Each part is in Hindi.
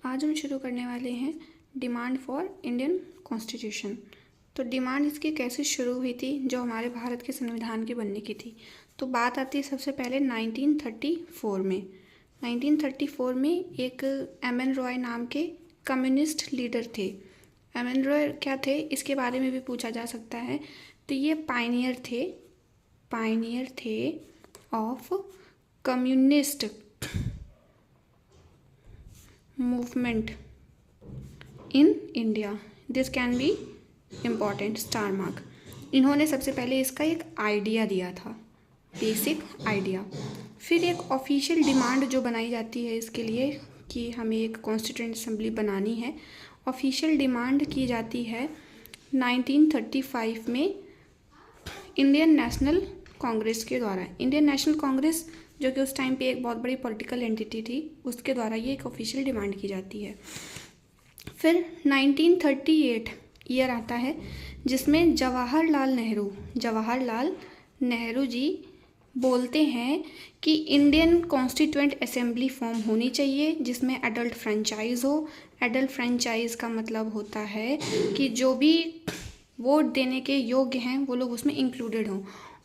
आज हम शुरू करने वाले हैं डिमांड फॉर इंडियन कॉन्स्टिट्यूशन। तो डिमांड इसकी कैसे शुरू हुई थी, जो हमारे भारत के संविधान के बनने की थी। तो बात आती है सबसे पहले 1934 में। 1934 में एक एम.एन. रॉय नाम के कम्युनिस्ट लीडर थे। एम.एन. रॉय क्या थे, इसके बारे में भी पूछा जा सकता है। तो ये पायनियर थे of communist movement in India. This can be important star mark. इन्होंने सबसे पहले इसका एक आइडिया दिया था, बेसिक आइडिया। फिर एक ऑफिशियल डिमांड जो बनाई जाती है इसके लिए कि हमें एक कॉन्स्टिट्यूएंट असेंबली बनानी है, ऑफिशियल डिमांड की जाती है 1935 में इंडियन नेशनल कांग्रेस के द्वारा। इंडियन नेशनल कांग्रेस जो कि उस टाइम पे एक बहुत बड़ी पॉलिटिकल एंटिटी थी, उसके द्वारा ये एक ऑफिशियल डिमांड की जाती है। फिर 1938 ईयर आता है जिसमें जवाहरलाल नेहरू जी बोलते हैं कि इंडियन कॉन्स्टिट्यूएंट असेंबली फॉर्म होनी चाहिए जिसमें एडल्ट फ्रेंचाइज हो। एडल्ट फ्रेंचाइज का मतलब होता है कि जो भी वोट देने के योग्य हैं वो लोग उसमें इंक्लूडेड हों,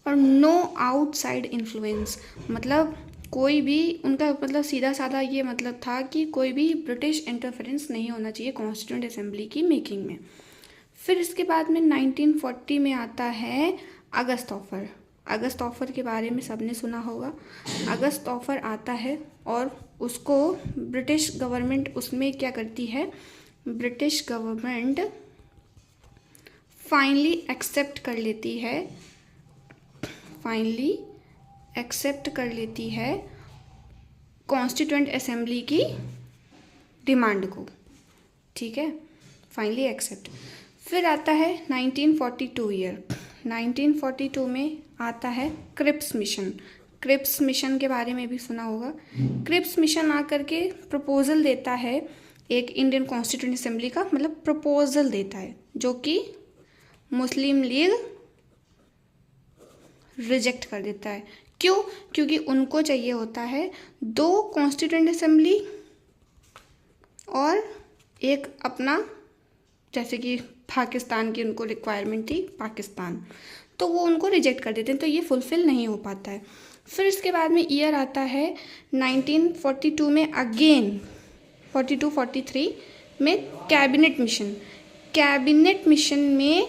और नो आउटसाइड इन्फ्लुएंस, मतलब कोई भी उनका मतलब सीधा साधा ये मतलब था कि कोई भी ब्रिटिश इंटरफेरेंस नहीं होना चाहिए कॉन्स्टिट्यूएंट असेंबली की मेकिंग में। फिर इसके बाद में 1940 में आता है अगस्त ऑफर के बारे में सबने सुना होगा। अगस्त ऑफर आता है और उसको ब्रिटिश गवर्नमेंट उसमें क्या करती है, ब्रिटिश गवर्नमेंट फाइनली एक्सेप्ट कर लेती है कॉन्स्टिट्यूएंट असेंबली की डिमांड को। ठीक है, फाइनली एक्सेप्ट। फिर आता है 1942 ईयर। 1942 में आता है क्रिप्स मिशन के बारे में भी सुना होगा। क्रिप्स मिशन आकर के प्रपोजल देता है एक इंडियन कॉन्स्टिट्यूएंट असेंबली का, मतलब प्रपोजल देता है, जो कि मुस्लिम लीग रिजेक्ट कर देता है। क्यों? क्योंकि उनको चाहिए होता है 2 कॉन्स्टिट्यूएंट असेंबली और एक अपना, जैसे कि पाकिस्तान की उनको रिक्वायरमेंट थी पाकिस्तान, तो वो उनको रिजेक्ट कर देते हैं, तो ये फुलफिल नहीं हो पाता है। फिर इसके बाद में ईयर आता है 1942 में, अगेन 42-43 में कैबिनेट मिशन में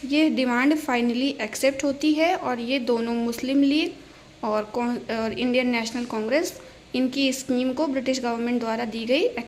ये डिमांड फाइनली एक्सेप्ट होती है, और ये दोनों मुस्लिम लीग और इंडियन नेशनल कांग्रेस, इनकी स्कीम को ब्रिटिश गवर्नमेंट द्वारा दी गई